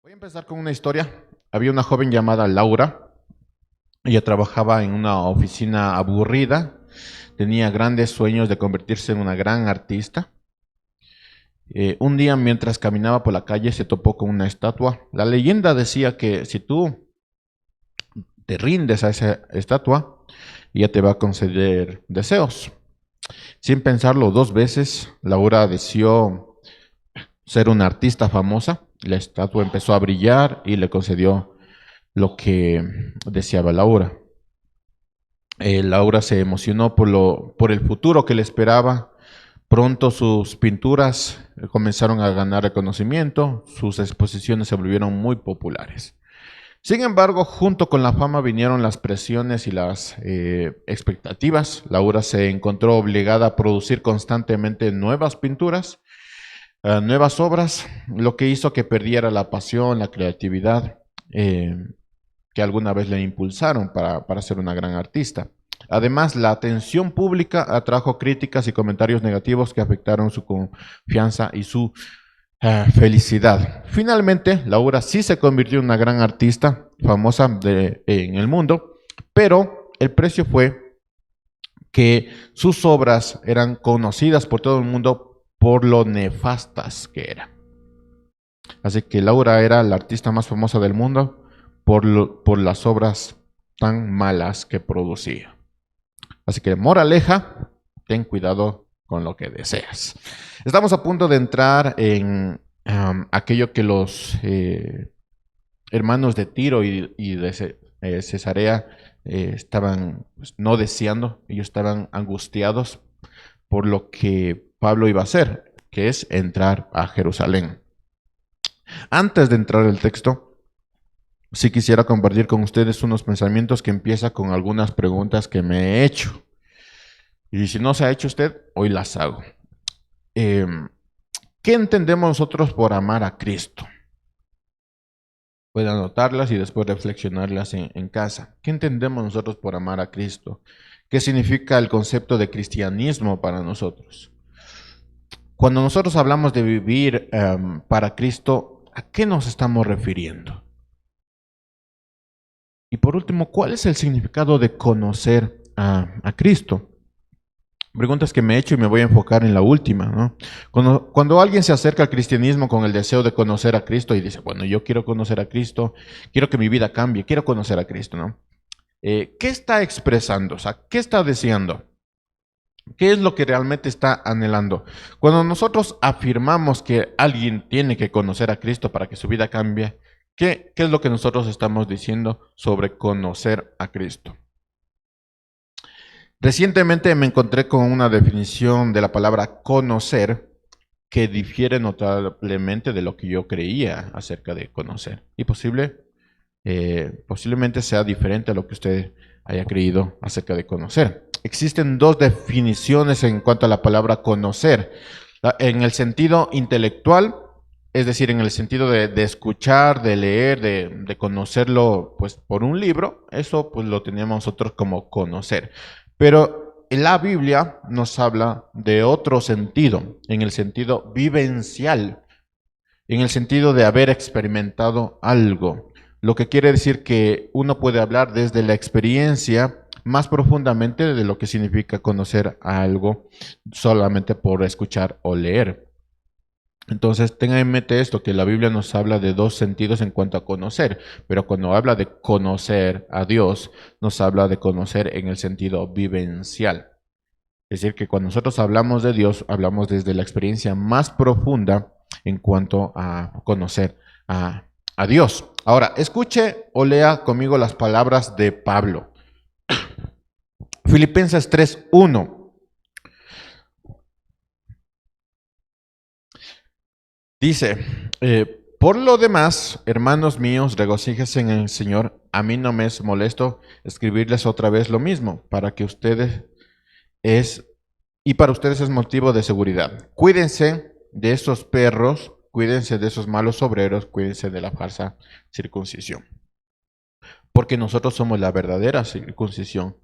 Voy a empezar con una historia. Había una joven llamada Laura. Ella trabajaba en una oficina aburrida. Tenía grandes sueños de convertirse en una gran artista. Un día, mientras caminaba por la calle, se topó con una estatua. La leyenda decía que si tú te rindes a esa estatua, ella te va a conceder deseos. Sin pensarlo dos veces, Laura deseó ser una artista famosa. La estatua empezó a brillar y le concedió lo que deseaba Laura. Laura se emocionó por el futuro que le esperaba. Pronto sus pinturas comenzaron a ganar reconocimiento, sus exposiciones se volvieron muy populares. Sin embargo, junto con la fama vinieron las presiones y las expectativas. Laura se encontró obligada a producir constantemente nuevas pinturas, nuevas obras, lo que hizo que perdiera la pasión, la creatividad que alguna vez le impulsaron para ser una gran artista. Además, la atención pública atrajo críticas y comentarios negativos que afectaron su confianza y su felicidad. Finalmente, Laura sí se convirtió en una gran artista famosa en el mundo, pero el precio fue que sus obras eran conocidas por todo el mundo por lo nefastas que eran. Así que Laura era la artista más famosa del mundo por las obras tan malas que producía. Así que moraleja, ten cuidado con lo que deseas. Estamos a punto de entrar en aquello que los hermanos de Tiro y de Cesarea estaban pues, no deseando, ellos estaban angustiados por lo que Pablo iba a hacer, que es entrar a Jerusalén. Antes de entrar al texto, sí quisiera compartir con ustedes unos pensamientos que empiezan con algunas preguntas que me he hecho. Y si no se ha hecho usted, hoy las hago. ¿Qué entendemos nosotros por amar a Cristo? Pueden anotarlas y después reflexionarlas en casa. ¿Qué entendemos nosotros por amar a Cristo? ¿Qué significa el concepto de cristianismo para nosotros? Cuando nosotros hablamos de vivir para Cristo, ¿a qué nos estamos refiriendo? Y por último, ¿cuál es el significado de conocer a Cristo? Preguntas que me he hecho y me voy a enfocar en la última, ¿no? Cuando alguien se acerca al cristianismo con el deseo de conocer a Cristo y dice, bueno, yo quiero conocer a Cristo, quiero que mi vida cambie, quiero conocer a Cristo, ¿no? ¿Qué está expresando? O sea, ¿qué está deseando? ¿Qué es lo que realmente está anhelando? Cuando nosotros afirmamos que alguien tiene que conocer a Cristo para que su vida cambie, ¿qué es lo que nosotros estamos diciendo sobre conocer a Cristo? Recientemente me encontré con una definición de la palabra conocer que difiere notablemente de lo que yo creía acerca de conocer. Y posiblemente sea diferente a lo que usted haya creído acerca de conocer. Existen dos definiciones en cuanto a la palabra conocer. En el sentido intelectual, es decir, en el sentido de escuchar, de leer, de conocerlo pues, por un libro, eso pues lo teníamos nosotros como conocer. Pero en la Biblia nos habla de otro sentido, en el sentido vivencial, en el sentido de haber experimentado algo. Lo que quiere decir que uno puede hablar desde la experiencia más profundamente de lo que significa conocer a algo solamente por escuchar o leer. Entonces, tengan en mente esto, que la Biblia nos habla de dos sentidos en cuanto a conocer, pero cuando habla de conocer a Dios, nos habla de conocer en el sentido vivencial. Es decir, que cuando nosotros hablamos de Dios, hablamos desde la experiencia más profunda en cuanto a conocer a Dios. Ahora, escuche o lea conmigo las palabras de Pablo. Filipenses 3:1. Dice, por lo demás, hermanos míos, regocíjense en el Señor. A mí no me es molesto escribirles otra vez lo mismo, para ustedes es motivo de seguridad. Cuídense de esos perros, cuídense de esos malos obreros, cuídense de la falsa circuncisión. Porque nosotros somos la verdadera circuncisión,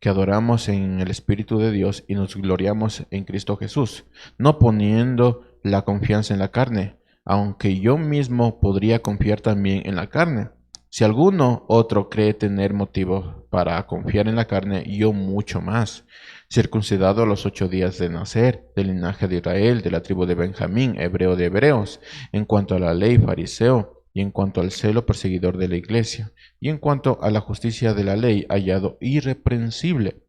que adoramos en el Espíritu de Dios y nos gloriamos en Cristo Jesús, no poniendo la confianza en la carne, aunque yo mismo podría confiar también en la carne. Si alguno otro cree tener motivo para confiar en la carne, yo mucho más. Circuncidado a los 8 días de nacer, del linaje de Israel, de la tribu de Benjamín, hebreo de hebreos, en cuanto a la ley, fariseo, y en cuanto al celo, perseguidor de la iglesia, y en cuanto a la justicia de la ley, hallado irreprensible.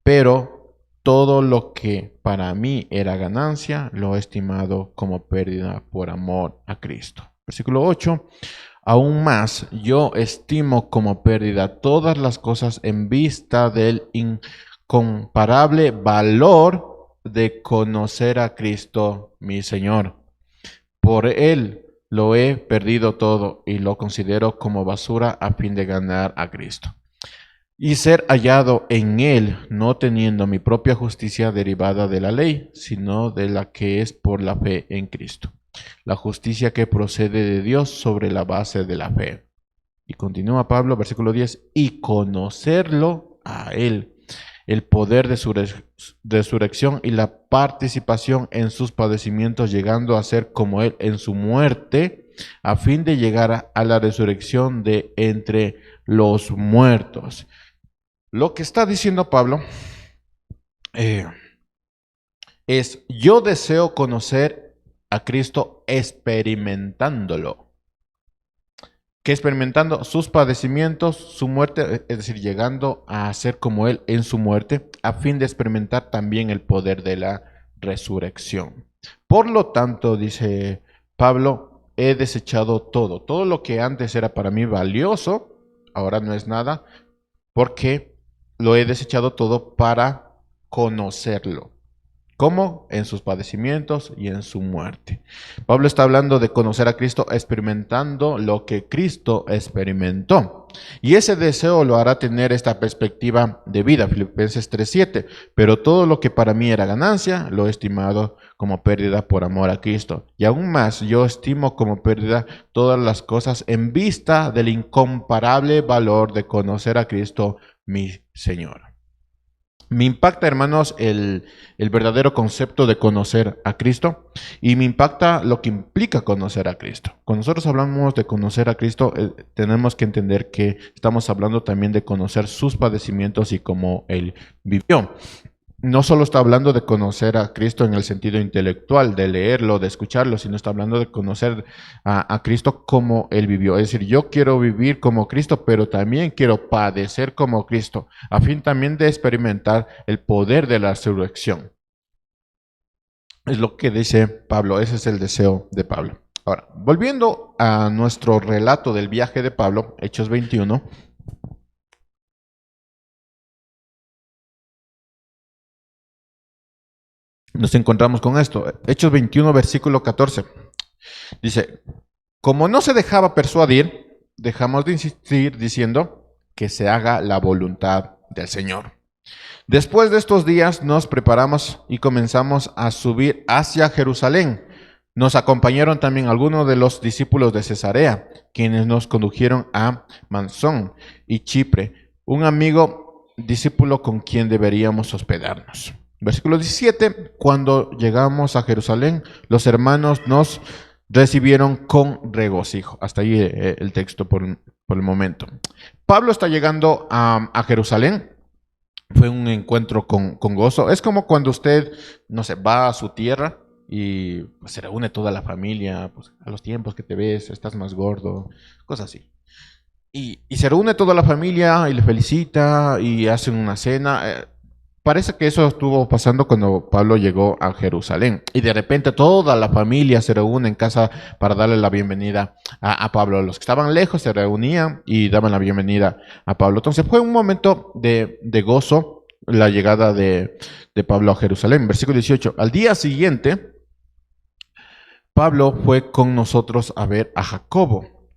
Pero todo lo que para mí era ganancia, lo he estimado como pérdida por amor a Cristo. Versículo 8. Aún más, yo estimo como pérdida todas las cosas en vista del incomparable valor de conocer a Cristo, mi Señor. Por Él lo he perdido todo y lo considero como basura a fin de ganar a Cristo y ser hallado en Él, no teniendo mi propia justicia derivada de la ley, sino de la que es por la fe en Cristo. La justicia que procede de Dios sobre la base de la fe. Y continúa Pablo, versículo 10, y conocerlo a Él, el poder de su resurrección y la participación en sus padecimientos, llegando a ser como Él en su muerte, a fin de llegar a la resurrección de entre los muertos. Lo que está diciendo Pablo es, yo deseo conocer a Cristo experimentándolo. Que experimentando sus padecimientos, su muerte, es decir, llegando a ser como Él en su muerte, a fin de experimentar también el poder de la resurrección. Por lo tanto, dice Pablo, he desechado todo. Todo lo que antes era para mí valioso, ahora no es nada, porque lo he desechado todo para conocerlo. ¿Cómo? En sus padecimientos y en su muerte. Pablo está hablando de conocer a Cristo experimentando lo que Cristo experimentó. Y ese deseo lo hará tener esta perspectiva de vida, Filipenses 3:7. Pero todo lo que para mí era ganancia, lo he estimado como pérdida por amor a Cristo. Y aún más, yo estimo como pérdida todas las cosas en vista del incomparable valor de conocer a Cristo, mi Señor. Me impacta, hermanos, el verdadero concepto de conocer a Cristo y me impacta lo que implica conocer a Cristo. Cuando nosotros hablamos de conocer a Cristo, tenemos que entender que estamos hablando también de conocer sus padecimientos y cómo Él vivió. No solo está hablando de conocer a Cristo en el sentido intelectual, de leerlo, de escucharlo, sino está hablando de conocer a Cristo como Él vivió. Es decir, yo quiero vivir como Cristo, pero también quiero padecer como Cristo, a fin también de experimentar el poder de la resurrección. Es lo que dice Pablo, ese es el deseo de Pablo. Ahora, volviendo a nuestro relato del viaje de Pablo, Hechos 21. Nos encontramos con esto. Hechos 21, versículo 14. Dice, como no se dejaba persuadir, dejamos de insistir diciendo que se haga la voluntad del Señor. Después de estos días nos preparamos y comenzamos a subir hacia Jerusalén. Nos acompañaron también algunos de los discípulos de Cesarea, quienes nos condujeron a Mansón y Chipre, un amigo discípulo con quien deberíamos hospedarnos. Versículo 17, cuando llegamos a Jerusalén, los hermanos nos recibieron con regocijo. Hasta ahí el texto por el momento. Pablo está llegando a Jerusalén. Fue un encuentro con gozo. Es como cuando usted, no sé, va a su tierra y pues, se reúne toda la familia, pues, a los tiempos que te ves, estás más gordo, cosas así. Y se reúne toda la familia y le felicita y hacen una cena. Parece que eso estuvo pasando cuando Pablo llegó a Jerusalén. Y de repente toda la familia se reúne en casa para darle la bienvenida a Pablo. Los que estaban lejos se reunían y daban la bienvenida a Pablo. Entonces fue un momento de gozo la llegada de Pablo a Jerusalén. Versículo 18. Al día siguiente, Pablo fue con nosotros a ver a Jacobo,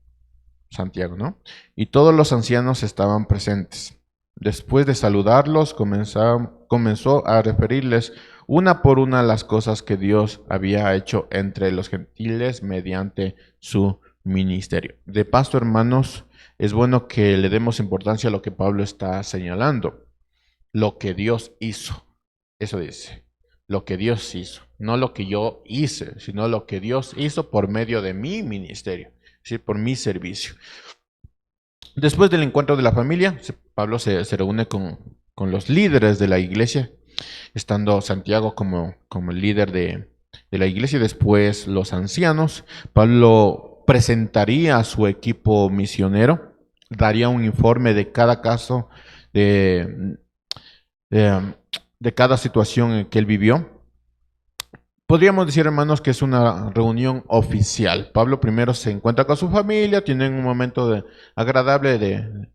Santiago, ¿no? Y todos los ancianos estaban presentes. Después de saludarlos, comenzó a referirles una por una las cosas que Dios había hecho entre los gentiles mediante su ministerio. De paso, hermanos, es bueno que le demos importancia a lo que Pablo está señalando. Lo que Dios hizo. Eso dice. Lo que Dios hizo. no lo que yo hice, sino lo que Dios hizo por medio de mi ministerio, es decir, por mi servicio. Después del encuentro de la familia, Pablo se reúne con los líderes de la iglesia, estando Santiago como el líder de la iglesia, y después los ancianos. Pablo presentaría a su equipo misionero, daría un informe de cada caso, de, de cada situación en que él vivió. Podríamos decir, hermanos, que es una reunión oficial. Pablo primero se encuentra con su familia, tienen un momento agradable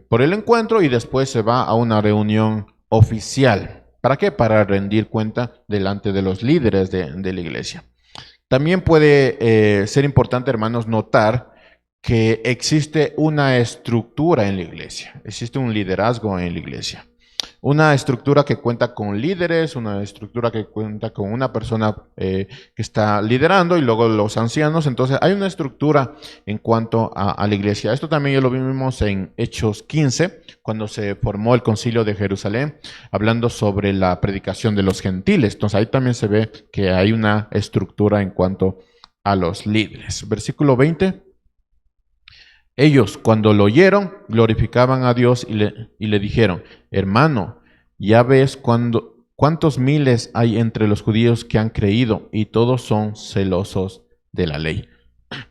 por el encuentro, y después se va a una reunión oficial. ¿Para qué? Para rendir cuenta delante de los líderes de la iglesia. También puede ser importante, hermanos, notar que existe una estructura en la iglesia, existe un liderazgo en la iglesia. Una estructura que cuenta con líderes, una estructura que cuenta con una persona que está liderando, y luego los ancianos. Entonces hay una estructura en cuanto a la iglesia. Esto también ya lo vimos en Hechos 15, cuando se formó el concilio de Jerusalén, hablando sobre la predicación de los gentiles. Entonces ahí también se ve que hay una estructura en cuanto a los líderes. Versículo 20. Ellos, cuando lo oyeron, glorificaban a Dios y le dijeron: hermano, ya ves cuántos miles hay entre los judíos que han creído, y todos son celosos de la ley.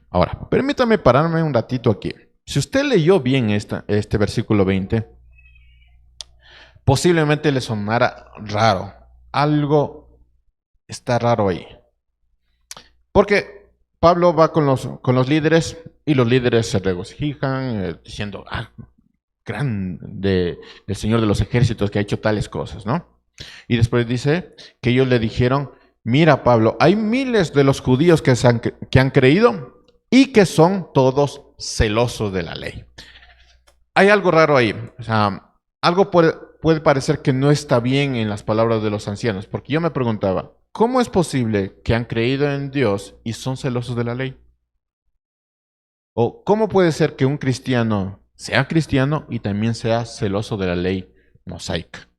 Ahora, permítame pararme un ratito aquí. Si usted leyó bien este versículo 20, posiblemente le sonara raro. Algo está raro ahí. Porque Pablo va con los líderes, y los líderes se regocijan diciendo: grande el Señor de los ejércitos que ha hecho tales cosas, ¿no? Y después dice que ellos le dijeron: mira, Pablo, hay miles de los judíos que han creído y que son todos celosos de la ley. Hay algo raro ahí. O sea, algo puede parecer que no está bien en las palabras de los ancianos, porque yo me preguntaba: ¿cómo es posible que han creído en Dios y son celosos de la ley? ¿O cómo puede ser que un cristiano sea cristiano y también sea celoso de la ley mosaica?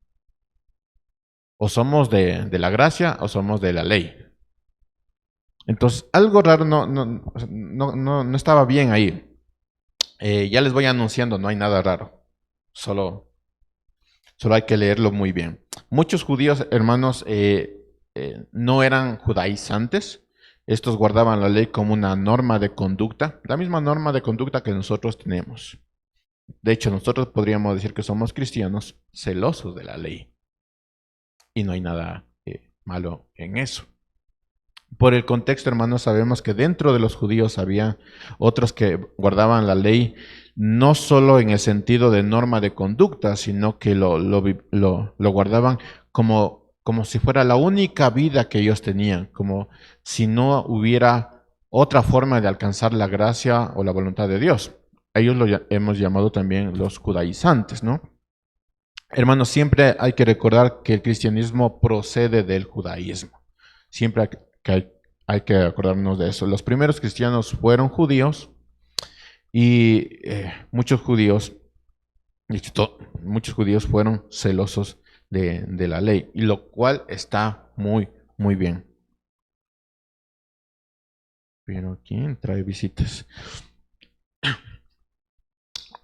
O somos de la gracia o somos de la ley. Entonces, algo raro no estaba bien ahí. Ya les voy anunciando, no hay nada raro. Solo hay que leerlo muy bien. Muchos judíos, hermanos, no eran judaizantes. Estos guardaban la ley como una norma de conducta, la misma norma de conducta que nosotros tenemos. De hecho, nosotros podríamos decir que somos cristianos celosos de la ley. Y no hay nada malo en eso. Por el contexto, hermanos, sabemos que dentro de los judíos había otros que guardaban la ley no solo en el sentido de norma de conducta, sino que lo guardaban como si fuera la única vida que ellos tenían, como si no hubiera otra forma de alcanzar la gracia o la voluntad de Dios. Ellos lo hemos llamado también los judaizantes, ¿no? Hermanos, siempre hay que recordar que el cristianismo procede del judaísmo. Siempre hay que acordarnos de eso. Los primeros cristianos fueron judíos, y muchos judíos fueron celosos de la ley, y lo cual está muy, muy bien. Pero ¿quién trae visitas?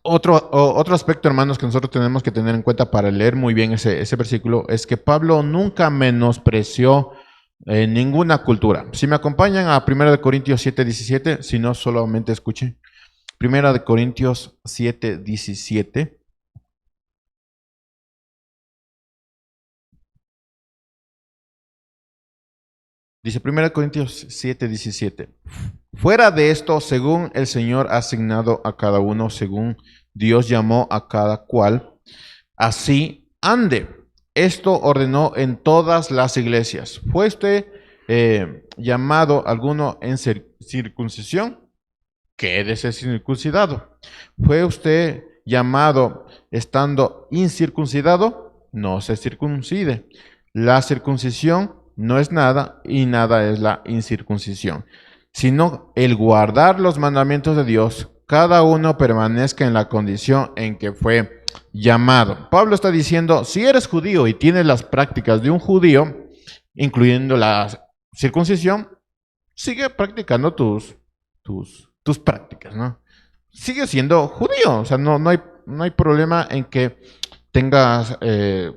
Otro aspecto, hermanos, que nosotros tenemos que tener en cuenta para leer muy bien ese versículo, es que Pablo nunca menospreció ninguna cultura. Si me acompañan a 1 Corintios 7:17, si no, solamente escuchen. 1 Corintios 7:17. Dice 1 Corintios 7:17. Fuera de esto, según el Señor ha asignado a cada uno, según Dios llamó a cada cual, así ande. Esto ordenó en todas las iglesias. ¿Fue usted llamado alguno en circuncisión? Quédese circuncidado. ¿Fue usted llamado estando incircuncidado? No se circuncide. La circuncisión no es nada, y nada es la incircuncisión, sino el guardar los mandamientos de Dios. Cada uno permanezca en la condición en que fue llamado. Pablo está diciendo: si eres judío y tienes las prácticas de un judío, incluyendo la circuncisión, sigue practicando tus prácticas, ¿no? Sigue siendo judío, o sea, no hay problema en que tengas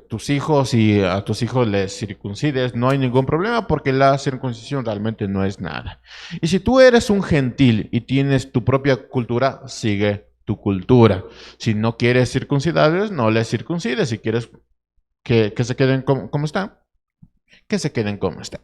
tus hijos y a tus hijos les circuncides, no hay ningún problema porque la circuncisión realmente no es nada. Y si tú eres un gentil y tienes tu propia cultura, sigue tu cultura. Si no quieres circuncidarles, no les circuncides. Si quieres que se queden como están, que se queden como están.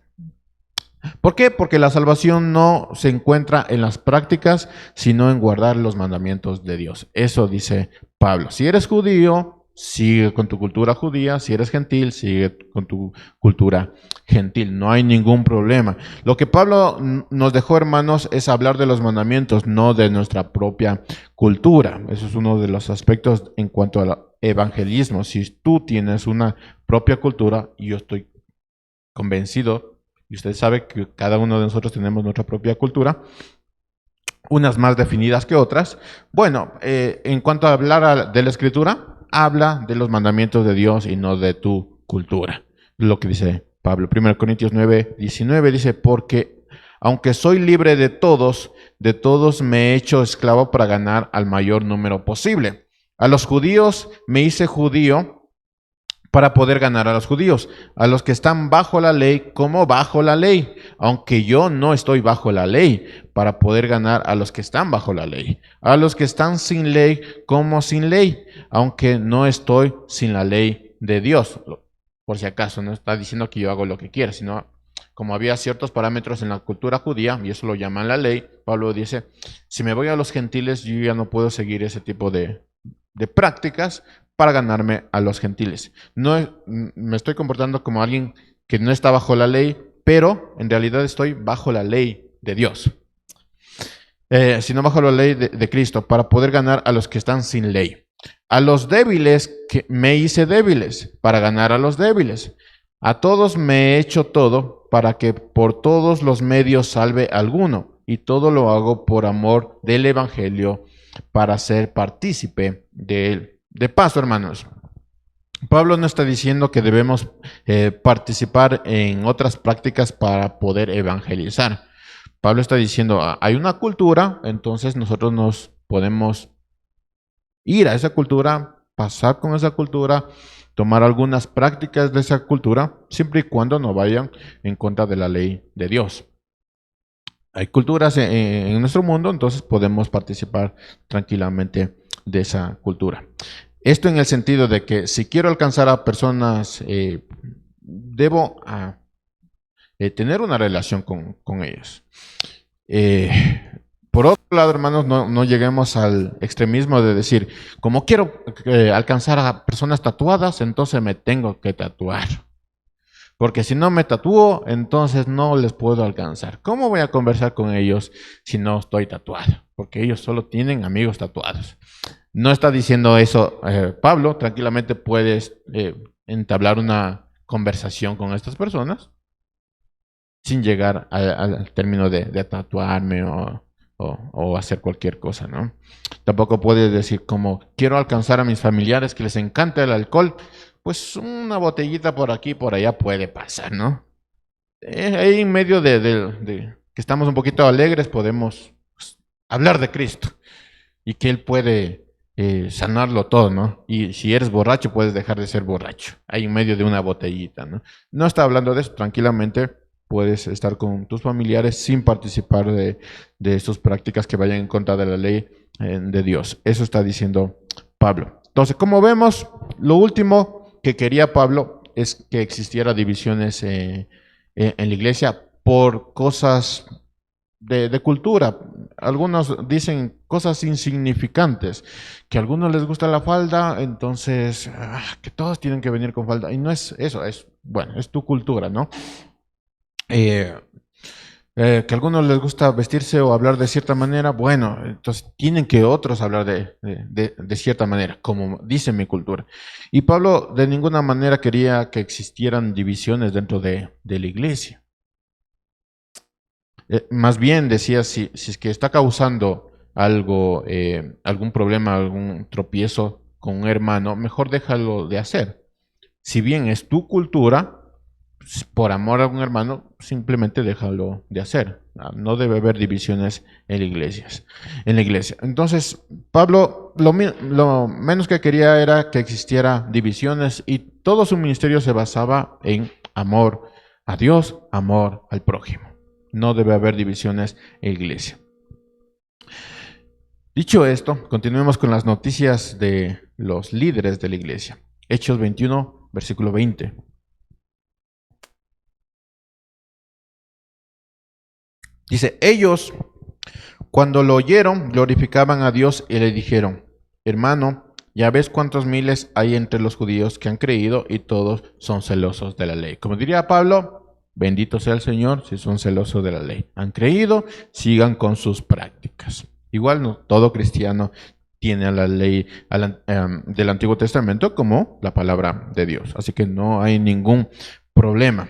¿Por qué? Porque la salvación no se encuentra en las prácticas, sino en guardar los mandamientos de Dios. Eso dice Pablo. Si eres judío, sigue con tu cultura judía. Si eres gentil, sigue con tu cultura gentil. No hay ningún problema. Lo que Pablo nos dejó, hermanos, es hablar de los mandamientos, no de nuestra propia cultura. Eso es uno de los aspectos en cuanto al evangelismo. Si tú tienes una propia cultura, y yo estoy convencido, y usted sabe que cada uno de nosotros tenemos nuestra propia cultura, unas más definidas que otras. Bueno, en cuanto a hablar de la escritura, habla de los mandamientos de Dios y no de tu cultura. Lo que dice Pablo. 1 Corintios 9, 19 dice, porque aunque soy libre de todos me he hecho esclavo para ganar al mayor número posible. A los judíos me hice judío para poder ganar a los judíos, a los que están bajo la ley como bajo la ley, aunque yo no estoy bajo la ley, para poder ganar a los que están bajo la ley, a los que están sin ley como sin ley, aunque no estoy sin la ley de Dios. Por si acaso, no está diciendo que yo hago lo que quiera, sino como había ciertos parámetros en la cultura judía, y eso lo llaman la ley, Pablo dice, si me voy a los gentiles, yo ya no puedo seguir ese tipo de prácticas para ganarme a los gentiles. No me estoy comportando como alguien que no está bajo la ley, pero en realidad estoy bajo la ley de Dios. Sino bajo la ley de Cristo, para poder ganar a los que están sin ley. A los débiles que me hice débiles, para ganar a los débiles. A todos me he hecho todo, para que por todos los medios salve a alguno. Y todo lo hago por amor del Evangelio, para ser partícipe de él. De paso, hermanos, Pablo no está diciendo que debemos participar en otras prácticas para poder evangelizar. Pablo está diciendo, hay una cultura, entonces nosotros nos podemos ir a esa cultura, pasar con esa cultura, tomar algunas prácticas de esa cultura, siempre y cuando no vayan en contra de la ley de Dios. Hay culturas en nuestro mundo, entonces podemos participar tranquilamente de esa cultura. Esto en el sentido de que si quiero alcanzar a personas, debo tener una relación con ellos. Por otro lado, hermanos, no lleguemos al extremismo de decir, como quiero alcanzar a personas tatuadas, entonces me tengo que tatuar. Porque si no me tatúo, entonces no les puedo alcanzar. ¿Cómo voy a conversar con ellos si no estoy tatuado? Porque ellos solo tienen amigos tatuados. No está diciendo eso Pablo. Tranquilamente puedes entablar una conversación con estas personas sin llegar al término de tatuarme o hacer cualquier cosa, ¿no? Tampoco puedes decir como quiero alcanzar a mis familiares que les encanta el alcohol, pues una botellita por aquí y por allá puede pasar, ¿no? Ahí en medio de que estamos un poquito alegres podemos pues, hablar de Cristo y que Él puede sanarlo todo, ¿no? Y si eres borracho puedes dejar de ser borracho, ahí en medio de una botellita, ¿no? No está hablando de eso, tranquilamente puedes estar con tus familiares sin participar de sus prácticas que vayan en contra de la ley de Dios. Eso está diciendo Pablo. Entonces, como vemos, lo último que quería Pablo es que existiera divisiones en la iglesia por cosas de cultura. Algunos dicen cosas insignificantes, que a algunos les gusta la falda, entonces que todos tienen que venir con falda. Y no es eso, bueno, es tu cultura, ¿no? Que a algunos les gusta vestirse o hablar de cierta manera, bueno, entonces tienen que otros hablar de cierta manera, como dice mi cultura. Y Pablo de ninguna manera quería que existieran divisiones dentro de la iglesia. Más bien decía, si es que está causando algo, algún problema, algún tropiezo con un hermano, mejor déjalo de hacer. Si bien es tu cultura, por amor a un hermano, simplemente déjalo de hacer. No debe haber divisiones en la iglesia. Entonces, Pablo lo menos que quería era que existiera divisiones y todo su ministerio se basaba en amor a Dios, amor al prójimo. No debe haber divisiones en la iglesia. Dicho esto, continuemos con las noticias de los líderes de la iglesia. Hechos 21, versículo 20. Dice, ellos, cuando lo oyeron, glorificaban a Dios y le dijeron, hermano, ya ves cuántos miles hay entre los judíos que han creído y todos son celosos de la ley. Como diría Pablo, bendito sea el Señor si son celosos de la ley. Han creído, sigan con sus prácticas. Igual no todo cristiano tiene a la ley del Antiguo Testamento como la palabra de Dios. Así que no hay ningún problema.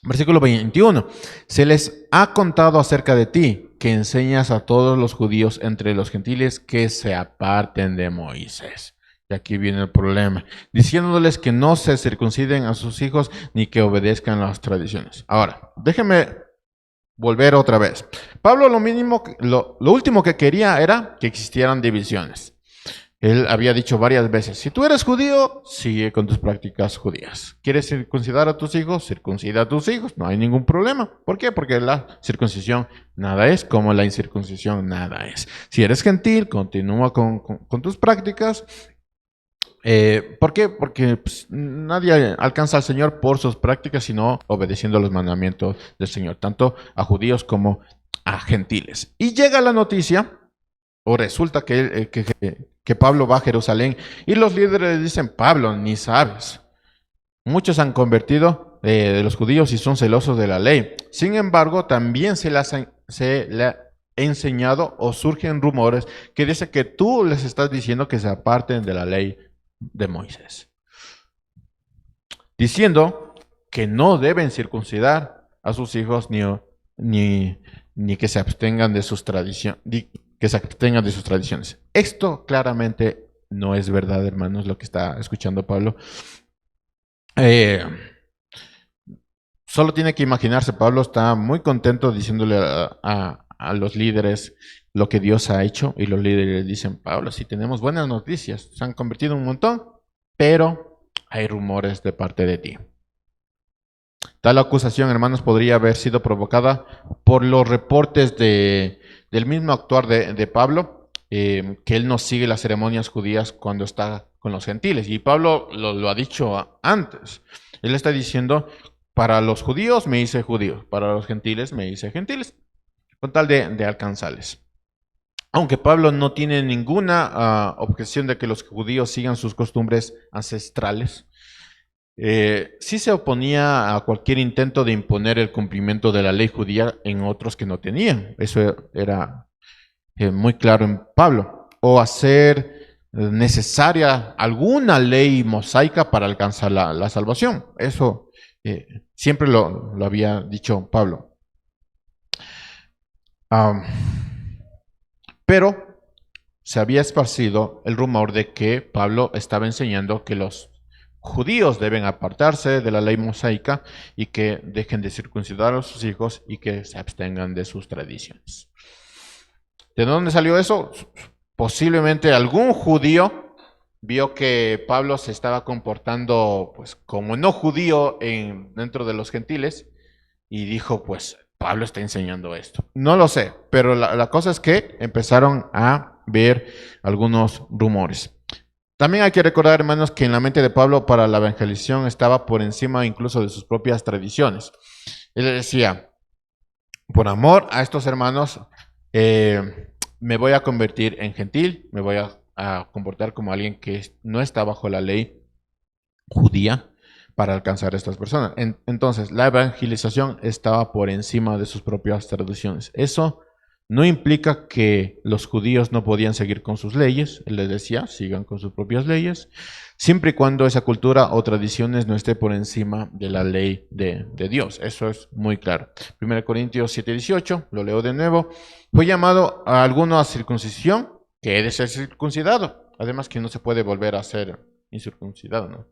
Versículo 21. Se les ha contado acerca de ti, que enseñas a todos los judíos entre los gentiles que se aparten de Moisés. Y aquí viene el problema. Diciéndoles que no se circunciden a sus hijos ni que obedezcan las tradiciones. Ahora, déjenme volver otra vez. Pablo lo último que quería era que existieran divisiones. Él había dicho varias veces, si tú eres judío, sigue con tus prácticas judías. ¿Quieres circuncidar a tus hijos? Circuncida a tus hijos, no hay ningún problema. ¿Por qué? Porque la circuncisión nada es, como la incircuncisión nada es. Si eres gentil, continúa con tus prácticas. ¿Por qué? Porque pues, nadie alcanza al Señor por sus prácticas, sino obedeciendo los mandamientos del Señor, tanto a judíos como a gentiles. Y llega la noticia, o resulta que Pablo va a Jerusalén y los líderes dicen, Pablo, ni sabes. Muchos han convertido de los judíos y son celosos de la ley. Sin embargo, también se le ha enseñado o surgen rumores que dicen que tú les estás diciendo que se aparten de la ley de Moisés. Diciendo que no deben circuncidar a sus hijos ni que se abstengan de sus tradiciones. Que se abstengan de sus tradiciones. Esto claramente no es verdad, hermanos, lo que está escuchando Pablo. Solo tiene que imaginarse, Pablo está muy contento diciéndole a los líderes lo que Dios ha hecho, y los líderes dicen, Pablo, sí tenemos buenas noticias, se han convertido un montón, pero hay rumores de parte de ti. Tal acusación, hermanos, podría haber sido provocada por los reportes del mismo actuar de Pablo, que él no sigue las ceremonias judías cuando está con los gentiles. Y Pablo lo ha dicho antes. Él está diciendo, para los judíos me hice judíos, para los gentiles me hice gentiles, con tal de alcanzarles. Aunque Pablo no tiene ninguna objeción de que los judíos sigan sus costumbres ancestrales, sí se oponía a cualquier intento de imponer el cumplimiento de la ley judía en otros que no tenían. Eso era muy claro en Pablo. O hacer necesaria alguna ley mosaica para alcanzar la salvación. Eso siempre lo había dicho Pablo. Pero se había esparcido el rumor de que Pablo estaba enseñando que los judíos deben apartarse de la ley mosaica y que dejen de circuncidar a sus hijos y que se abstengan de sus tradiciones. ¿De dónde salió eso? Posiblemente algún judío vio que Pablo se estaba comportando pues como no judío dentro de los gentiles y dijo, pues Pablo está enseñando esto. No lo sé, pero la cosa es que empezaron a ver algunos rumores. También hay que recordar, hermanos, que en la mente de Pablo para la evangelización estaba por encima incluso de sus propias tradiciones. Él decía, por amor a estos hermanos, me voy a convertir en gentil, me voy a comportar como alguien que no está bajo la ley judía para alcanzar a estas personas. Entonces, la evangelización estaba por encima de sus propias tradiciones. Eso no implica que los judíos no podían seguir con sus leyes. Él les decía, sigan con sus propias leyes, siempre y cuando esa cultura o tradiciones no esté por encima de la ley de Dios. Eso es muy claro. 1 Corintios 7:18, lo leo de nuevo. Fue llamado a alguno a circuncisión, que he de ser circuncidado. Además que no se puede volver a ser incircuncidado, ¿no?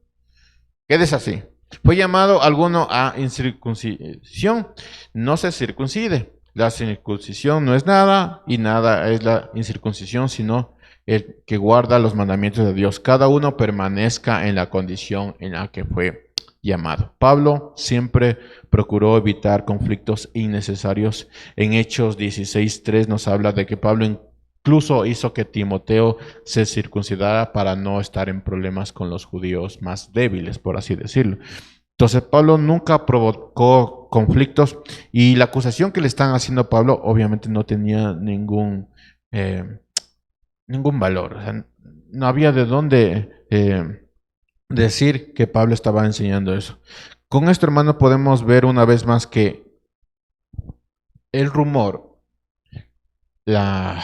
Quedes así. Fue llamado alguno a incircuncisión, no se circuncide. La circuncisión no es nada y nada es la incircuncisión, sino el que guarda los mandamientos de Dios. Cada uno permanezca en la condición en la que fue llamado. Pablo siempre procuró evitar conflictos innecesarios. En Hechos 16:3 nos habla de que Pablo incluso hizo que Timoteo se circuncidara para no estar en problemas con los judíos más débiles, por así decirlo. Entonces Pablo nunca provocó conflictos y la acusación que le están haciendo a Pablo obviamente no tenía ningún valor. O sea, no había de dónde decir que Pablo estaba enseñando eso. Con esto, hermano, podemos ver una vez más que el rumor, la,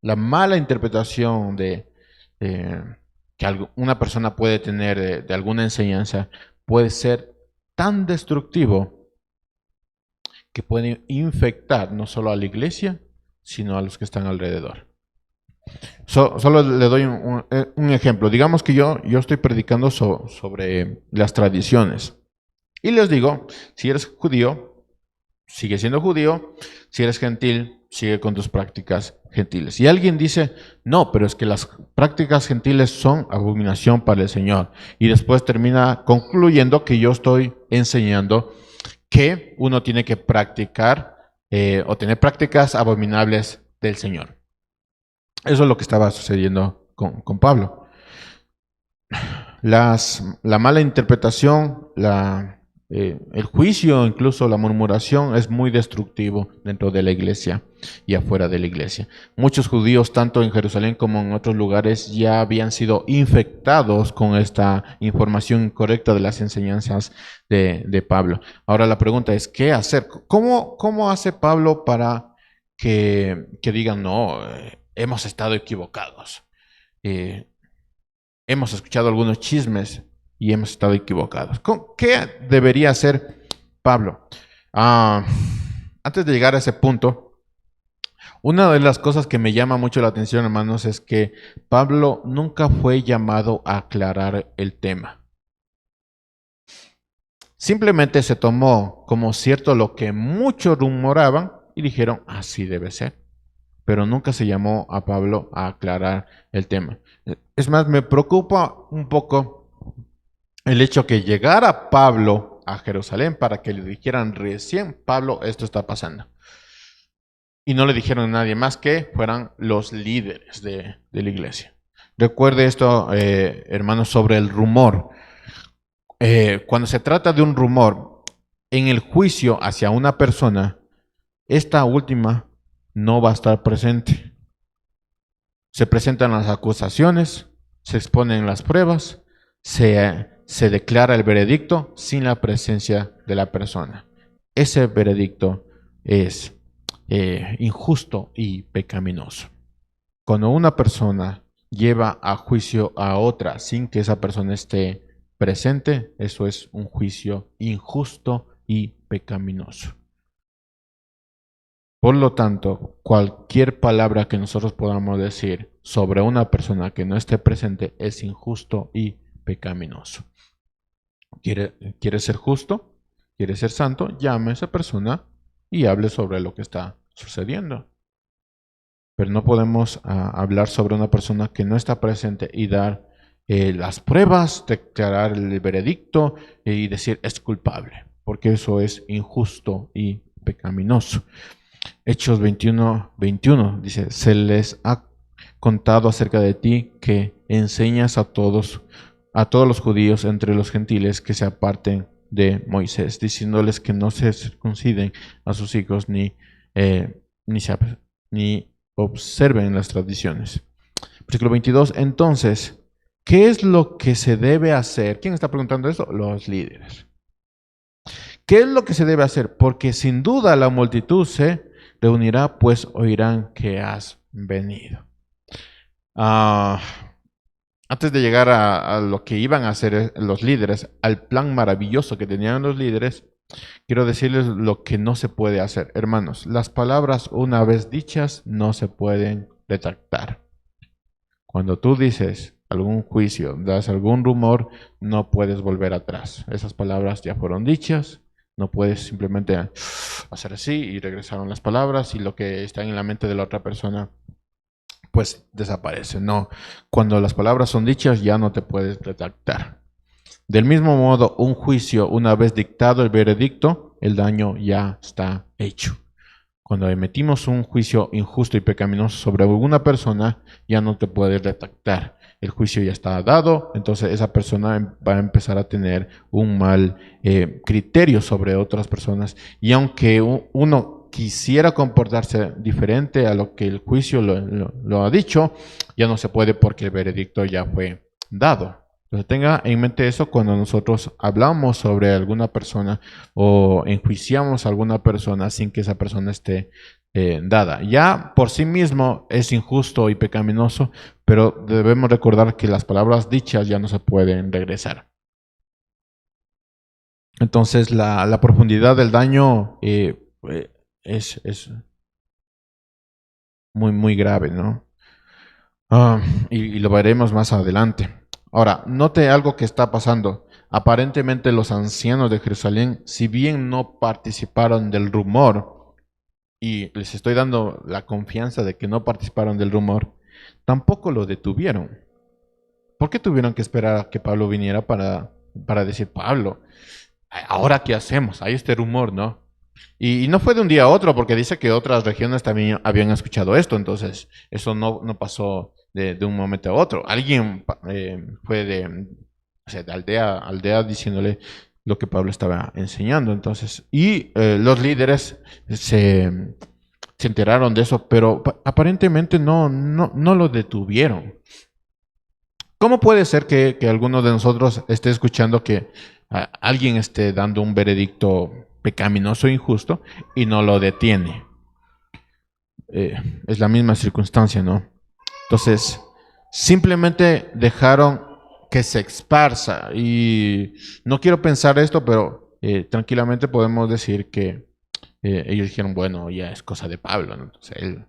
la mala interpretación que una persona puede tener de alguna enseñanza puede ser tan destructivo que puede infectar no solo a la iglesia, sino a los que están alrededor. Solo le doy un ejemplo. Digamos que yo estoy predicando sobre las tradiciones. Y les digo, si eres judío, sigue siendo judío. Si eres gentil, sigue con tus prácticas gentiles. Y alguien dice, no, pero es que las prácticas gentiles son abominación para el Señor. Y después termina concluyendo que yo estoy enseñando que uno tiene que practicar o tener prácticas abominables del Señor. Eso es lo que estaba sucediendo con Pablo. La mala interpretación, el juicio, incluso la murmuración es muy destructivo dentro de la iglesia y afuera de la iglesia. Muchos judíos, tanto en Jerusalén como en otros lugares, ya habían sido infectados con esta información incorrecta de las enseñanzas de Pablo. Ahora la pregunta es, ¿qué hacer? ¿Cómo hace Pablo para que digan, no, hemos estado equivocados? Hemos escuchado algunos chismes y hemos estado equivocados. ¿Qué debería hacer Pablo? Antes de llegar a ese punto, una de las cosas que me llama mucho la atención, hermanos, es que Pablo nunca fue llamado a aclarar el tema. Simplemente se tomó como cierto lo que muchos rumoraban y dijeron, así debe ser. Pero nunca se llamó a Pablo a aclarar el tema. Es más, me preocupa un poco el hecho que llegara Pablo a Jerusalén para que le dijeran recién, Pablo, esto está pasando. Y no le dijeron a nadie más que fueran los líderes de la iglesia. Recuerde esto, hermanos, sobre el rumor. Cuando se trata de un rumor, en el juicio hacia una persona, esta última no va a estar presente. Se presentan las acusaciones, se exponen las pruebas, se declara el veredicto sin la presencia de la persona. Ese veredicto es injusto y pecaminoso. Cuando una persona lleva a juicio a otra sin que esa persona esté presente, eso es un juicio injusto y pecaminoso. Por lo tanto, cualquier palabra que nosotros podamos decir sobre una persona que no esté presente es injusto y pecaminoso. ¿Quiere ser justo? ¿Quiere ser santo? Llame a esa persona y hable sobre lo que está sucediendo. Pero no podemos hablar sobre una persona que no está presente y dar las pruebas, declarar el veredicto y decir es culpable, porque eso es injusto y pecaminoso. Hechos 21:21 dice, se les ha contado acerca de ti que enseñas a todos los judíos entre los gentiles que se aparten de Moisés, diciéndoles que no se circunciden a sus hijos ni observen las tradiciones. Versículo 22, entonces, ¿qué es lo que se debe hacer? ¿Quién está preguntando esto? Los líderes. ¿Qué es lo que se debe hacer? Porque sin duda la multitud se reunirá, pues oirán que has venido. Antes de llegar a lo que iban a hacer los líderes, al plan maravilloso que tenían los líderes, quiero decirles lo que no se puede hacer. Hermanos, las palabras una vez dichas no se pueden retractar. Cuando tú dices, algún juicio, das algún rumor, no puedes volver atrás. Esas palabras ya fueron dichas, no puedes simplemente hacer así y regresaron las palabras y lo que está en la mente de la otra persona pues desaparece. No, cuando las palabras son dichas ya no te puedes retractar. Del mismo modo, un juicio, una vez dictado el veredicto, el daño ya está hecho. Cuando emitimos un juicio injusto y pecaminoso sobre alguna persona, ya no te puedes retractar. El juicio ya está dado, entonces esa persona va a empezar a tener un mal criterio sobre otras personas. Y aunque uno quisiera comportarse diferente a lo que el juicio lo ha dicho, ya no se puede porque el veredicto ya fue dado. Entonces tenga en mente eso cuando nosotros hablamos sobre alguna persona o enjuiciamos a alguna persona sin que esa persona esté dada. Ya por sí mismo es injusto y pecaminoso, pero debemos recordar que las palabras dichas ya no se pueden regresar. Entonces la profundidad del daño es muy, muy grave, ¿no? Y lo veremos más adelante. Ahora, note algo que está pasando. Aparentemente los ancianos de Jerusalén, si bien no participaron del rumor, y les estoy dando la confianza de que no participaron del rumor, tampoco lo detuvieron. ¿Por qué tuvieron que esperar a que Pablo viniera para decir, Pablo, ahora qué hacemos? Hay este rumor, ¿no? Y no fue de un día a otro, porque dice que otras regiones también habían escuchado esto, entonces eso no pasó de un momento a otro. Alguien fue o sea, de aldea a aldea diciéndole lo que Pablo estaba enseñando, entonces, y los líderes se enteraron de eso, pero aparentemente no lo detuvieron. ¿Cómo puede ser que alguno de nosotros esté escuchando que alguien esté dando un veredicto pecaminoso e injusto y no lo detiene? Eh, es la misma circunstancia, ¿no? Entonces, simplemente dejaron que se esparza y no quiero pensar esto, pero tranquilamente podemos decir que ellos dijeron, bueno, ya es cosa de Pablo, ¿no? Entonces él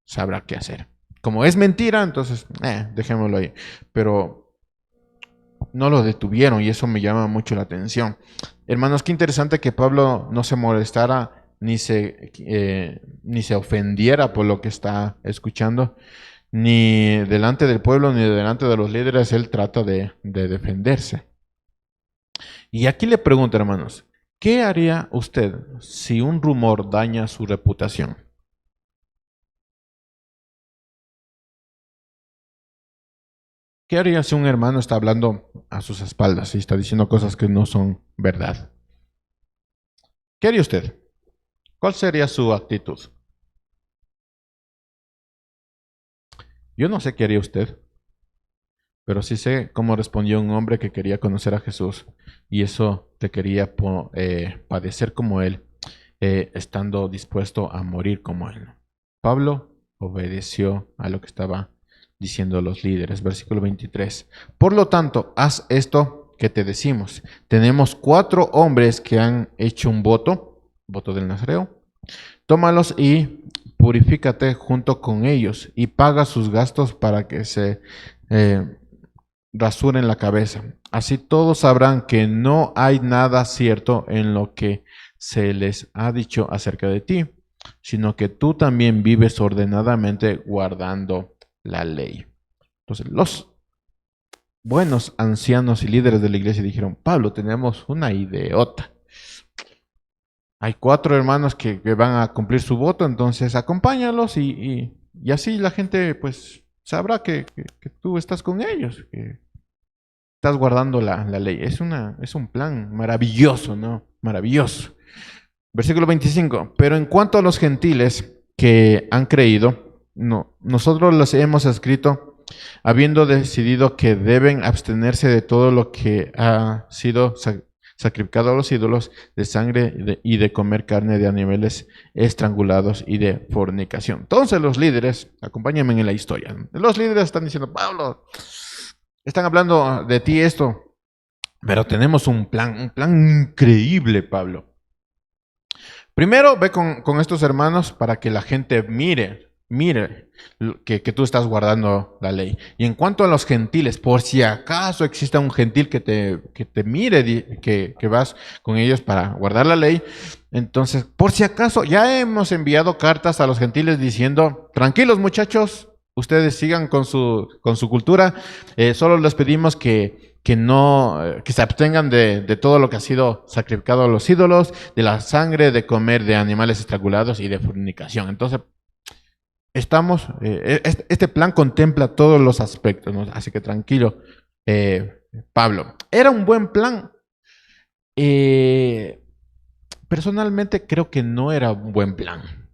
sabrá qué hacer. Como es mentira, entonces, dejémoslo ahí. Pero no lo detuvieron y eso me llama mucho la atención. Hermanos, qué interesante que Pablo no se molestara ni se ofendiera por lo que está escuchando, ni delante del pueblo, ni delante de los líderes, él trata de defenderse. Y aquí le pregunto, hermanos, ¿qué haría usted si un rumor daña su reputación? ¿Qué haría si un hermano está hablando a sus espaldas y está diciendo cosas que no son verdad? ¿Qué haría usted? ¿Cuál sería su actitud? Yo no sé qué haría usted, pero sí sé cómo respondió un hombre que quería conocer a Jesús y eso te quería padecer como él, estando dispuesto a morir como él. Pablo obedeció a lo que estaba diciendo los líderes. Versículo 23. Por lo tanto, haz esto que te decimos. Tenemos 4 hombres que han hecho un voto del Nazareo. Tómalos y purifícate junto con ellos y paga sus gastos para que se rasuren la cabeza. Así todos sabrán que no hay nada cierto en lo que se les ha dicho acerca de ti, sino que tú también vives ordenadamente guardando la ley. Entonces, los buenos ancianos y líderes de la iglesia dijeron, Pablo, tenemos una idiota. Hay 4 hermanos que van a cumplir su voto, entonces acompáñalos y así la gente pues sabrá que tú estás con ellos, que estás guardando la ley. Es un plan maravilloso, ¿no? Maravilloso. Versículo 25. Pero en cuanto a los gentiles que han creído, no, nosotros los hemos escrito habiendo decidido que deben abstenerse de todo lo que ha sido sacrificado a los ídolos, de sangre y de comer carne de animales estrangulados y de fornicación. Entonces los líderes, acompáñenme en la historia, los líderes están diciendo, Pablo, están hablando de ti esto, pero tenemos un plan increíble, Pablo. Primero ve con estos hermanos para que la gente mire que tú estás guardando la ley. Y en cuanto a los gentiles, por si acaso exista un gentil que te mire, que vas con ellos para guardar la ley, entonces, por si acaso, ya hemos enviado cartas a los gentiles diciendo, tranquilos muchachos, ustedes sigan con su cultura, solo les pedimos que no, que se abstengan de todo lo que ha sido sacrificado a los ídolos, de la sangre, de comer de animales estrangulados y de fornicación. Entonces, este plan contempla todos los aspectos, ¿no? Así que tranquilo, Pablo. Era un buen plan. Eh, Personalmente creo que no era un buen plan.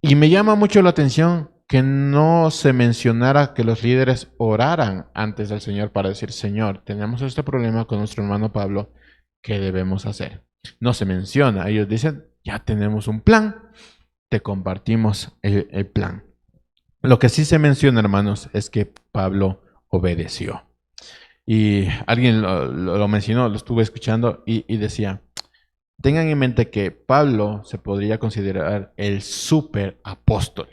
Y me llama mucho la atención que no se mencionara que los líderes oraran antes del Señor para decir, Señor, tenemos este problema con nuestro hermano Pablo, ¿qué debemos hacer? No se menciona. Ellos dicen, ya tenemos un plan, te compartimos el plan. Lo que sí se menciona, hermanos, es que Pablo obedeció. Y alguien lo mencionó, lo estuve escuchando y decía, tengan en mente que Pablo se podría considerar el super apóstol.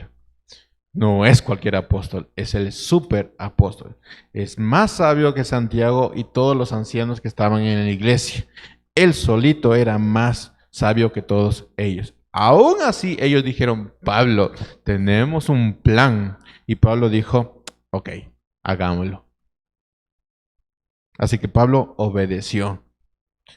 No es cualquier apóstol, es el super apóstol. Es más sabio que Santiago y todos los ancianos que estaban en la iglesia. Él solito era más sabio que todos ellos. Aún así, ellos dijeron, Pablo, tenemos un plan. Y Pablo dijo, ok, hagámoslo. Así que Pablo obedeció.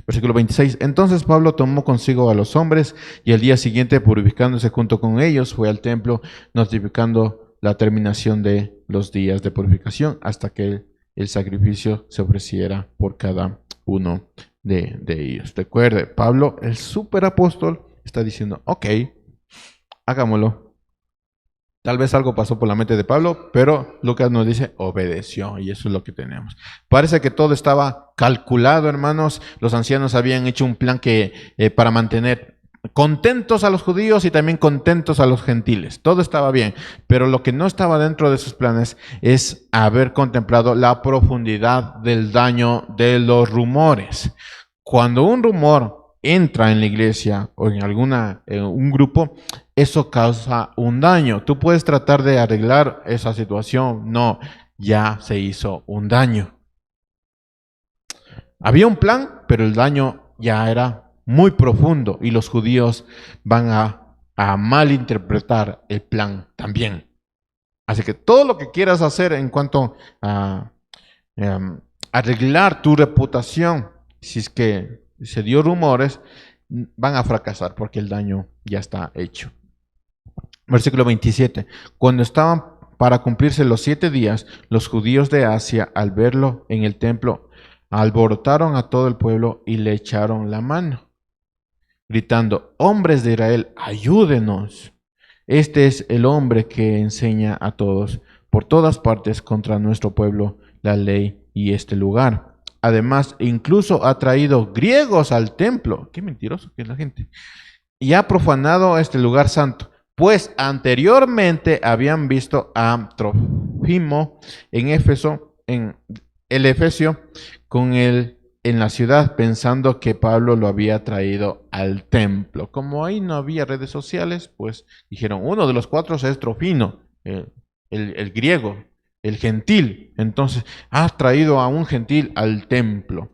Versículo 26. Entonces Pablo tomó consigo a los hombres y al día siguiente, purificándose junto con ellos, fue al templo, notificando la terminación de los días de purificación hasta que el sacrificio se ofreciera por cada uno de ellos. Recuerde, Pablo, el superapóstol, está diciendo, ok, hagámoslo. Tal vez algo pasó por la mente de Pablo, pero Lucas nos dice, obedeció, y eso es lo que tenemos. Parece que todo estaba calculado, hermanos. Los ancianos habían hecho un plan para mantener contentos a los judíos y también contentos a los gentiles. Todo estaba bien, pero lo que no estaba dentro de sus planes es haber contemplado la profundidad del daño de los rumores. Cuando un rumor entra en la iglesia o en un grupo, eso causa un daño. Tú puedes tratar de arreglar esa situación. No, ya se hizo un daño. Había un plan, pero el daño ya era muy profundo y los judíos van a malinterpretar el plan también. Así que todo lo que quieras hacer en cuanto a arreglar tu reputación, si es que se dio rumores, van a fracasar porque el daño ya está hecho. Versículo 27. Cuando estaban para cumplirse los 7 días, los judíos de Asia, al verlo en el templo, alborotaron a todo el pueblo y le echaron la mano, gritando, hombres de Israel, ayúdenos. Este es el hombre que enseña a todos por todas partes contra nuestro pueblo la ley y este lugar. Además, incluso ha traído griegos al templo. Qué mentiroso que es la gente. Y ha profanado este lugar santo. Pues anteriormente habían visto a Trófimo en Éfeso, en el Efesio, con él en la ciudad, pensando que Pablo lo había traído al templo. Como ahí no había redes sociales, pues dijeron, uno de los 4 es Trófimo, el griego, el gentil. Entonces, has traído a un gentil al templo.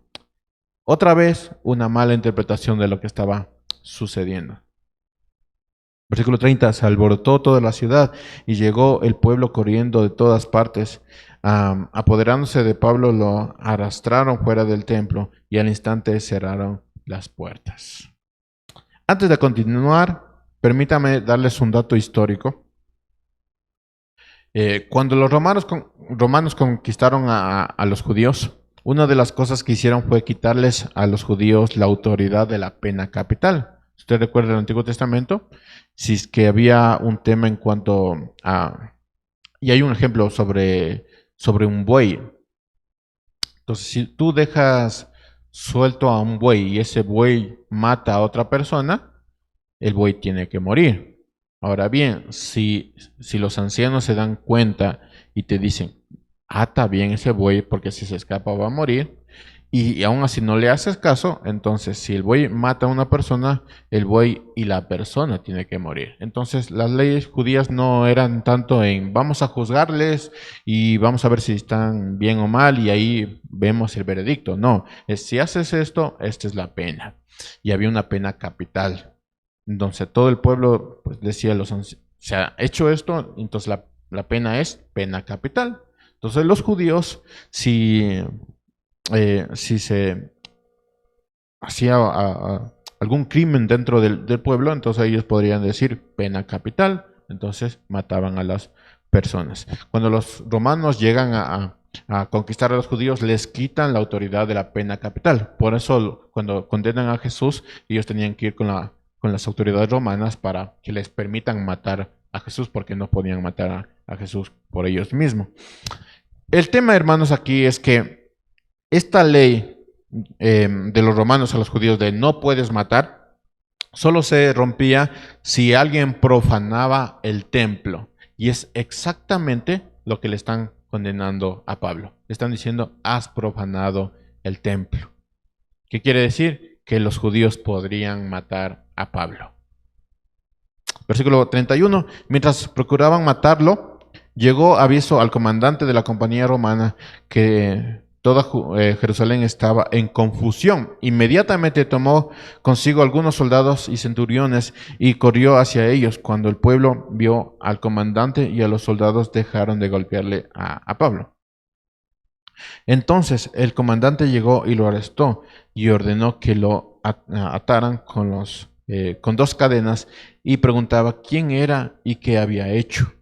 Otra vez, una mala interpretación de lo que estaba sucediendo. Versículo 30, se alborotó toda la ciudad y llegó el pueblo corriendo de todas partes. Apoderándose de Pablo, lo arrastraron fuera del templo y al instante cerraron las puertas. Antes de continuar, permítame darles un dato histórico. Cuando los romanos conquistaron a los judíos, una de las cosas que hicieron fue quitarles a los judíos la autoridad de la pena capital. Usted recuerda el Antiguo Testamento, si es que había un tema en cuanto a... Y hay un ejemplo sobre un buey. Entonces, si tú dejas suelto a un buey y ese buey mata a otra persona, el buey tiene que morir. Ahora bien, si los ancianos se dan cuenta y te dicen, ata bien ese buey porque si se escapa va a morir, y aún así no le haces caso, entonces si el buey mata a una persona, el buey y la persona tiene que morir. Entonces las leyes judías no eran tanto en vamos a juzgarles y vamos a ver si están bien o mal y ahí vemos el veredicto. No, es si haces esto, esta es la pena. Y había una pena capital. Entonces todo el pueblo pues, decía, se ha hecho esto, entonces la pena es pena capital. Entonces los judíos, si se hacía algún crimen dentro del pueblo, entonces ellos podrían decir pena capital, entonces mataban a las personas. Cuando los romanos llegan a conquistar a los judíos, les quitan la autoridad de la pena capital. Por eso cuando condenan a Jesús, ellos tenían que ir con las autoridades romanas para que les permitan matar a Jesús, porque no podían matar a Jesús por ellos mismos. El tema, hermanos, aquí es que esta ley de los romanos a los judíos de no puedes matar, solo se rompía si alguien profanaba el templo. Y es exactamente lo que le están condenando a Pablo. Le están diciendo, has profanado el templo. ¿Qué quiere decir? Que los judíos podrían matar a Pablo. Versículo 31. Mientras procuraban matarlo, llegó aviso al comandante de la compañía romana que toda Jerusalén estaba en confusión. Inmediatamente tomó consigo algunos soldados y centuriones y corrió hacia ellos. Cuando el pueblo vio al comandante y a los soldados, dejaron de golpearle a Pablo. Entonces el comandante llegó y lo arrestó y ordenó que lo ataran con 2 cadenas y preguntaba quién era y qué había hecho.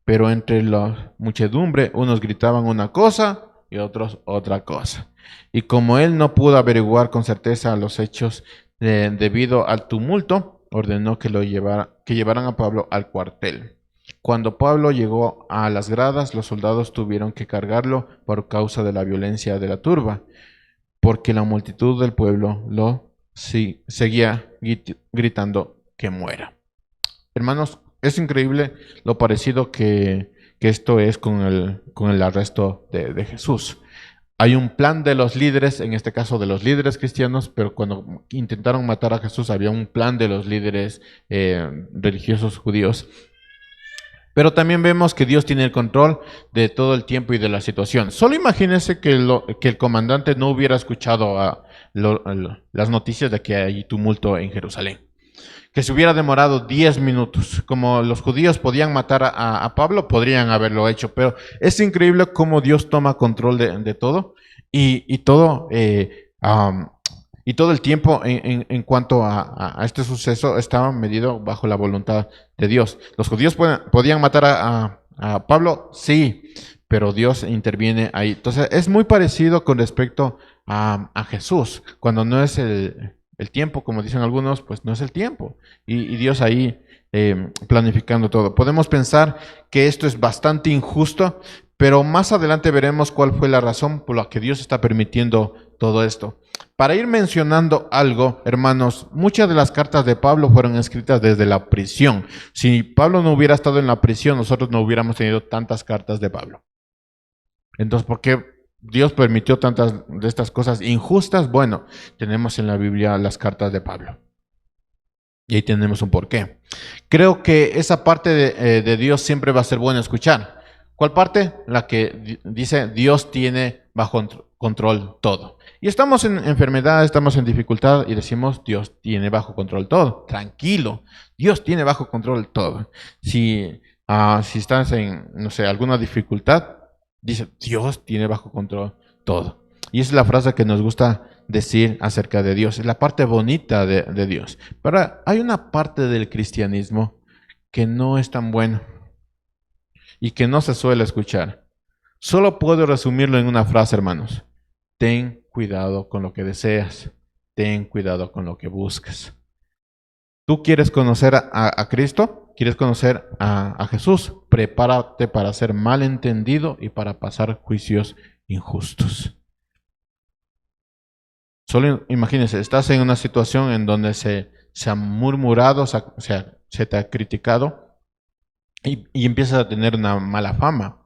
Pero entre la muchedumbre unos gritaban una cosa y otros otra cosa. Y como él no pudo averiguar con certeza los hechos debido al tumulto, ordenó que llevaran a Pablo al cuartel. Cuando Pablo llegó a las gradas, los soldados tuvieron que cargarlo por causa de la violencia de la turba, porque la multitud del pueblo lo seguía gritando que muera. Hermanos, es increíble lo parecido que esto es con el arresto de Jesús. Hay un plan de los líderes, en este caso de los líderes cristianos, pero cuando intentaron matar a Jesús había un plan de los líderes religiosos judíos. Pero también vemos que Dios tiene el control de todo el tiempo y de la situación. Solo imagínense que el comandante no hubiera escuchado las noticias de que hay tumulto en Jerusalén. Que se hubiera demorado 10 minutos. Como los judíos podían matar a Pablo, podrían haberlo hecho. Pero es increíble cómo Dios toma control de todo y todo y todo el tiempo en cuanto a este suceso estaba medido bajo la voluntad de Dios. ¿Los judíos podían matar a Pablo? Sí, pero Dios interviene ahí. Entonces es muy parecido con respecto a Jesús. Cuando no es el tiempo, como dicen algunos, pues no es el tiempo. Y Dios ahí planificando todo. Podemos pensar que esto es bastante injusto, pero más adelante veremos cuál fue la razón por la que Dios está permitiendo todo esto. Para ir mencionando algo, hermanos, muchas de las cartas de Pablo fueron escritas desde la prisión. Si Pablo no hubiera estado en la prisión, nosotros no hubiéramos tenido tantas cartas de Pablo. Entonces, ¿por qué Dios permitió tantas de estas cosas injustas? Bueno, tenemos en la Biblia las cartas de Pablo. Y ahí tenemos un porqué. Creo que esa parte de Dios siempre va a ser buena escuchar. ¿Cuál parte? La que dice Dios tiene bajo control todo. Y estamos en enfermedad, estamos en dificultad y decimos Dios tiene bajo control todo. Tranquilo, Dios tiene bajo control todo. Si estás en, no sé, alguna dificultad, dice Dios tiene bajo control todo. Y esa es la frase que nos gusta decir acerca de Dios. Es la parte bonita de Dios. Pero hay una parte del cristianismo que no es tan buena y que no se suele escuchar. Solo puedo resumirlo en una frase, hermanos. Ten cuidado con lo que deseas. Ten cuidado con lo que buscas. ¿Tú quieres conocer a Cristo? ¿Quieres conocer a Jesús? Prepárate para ser malentendido y para pasar juicios injustos. Solo imagínense, estás en una situación en donde se ha murmurado, se te ha criticado y empiezas a tener una mala fama.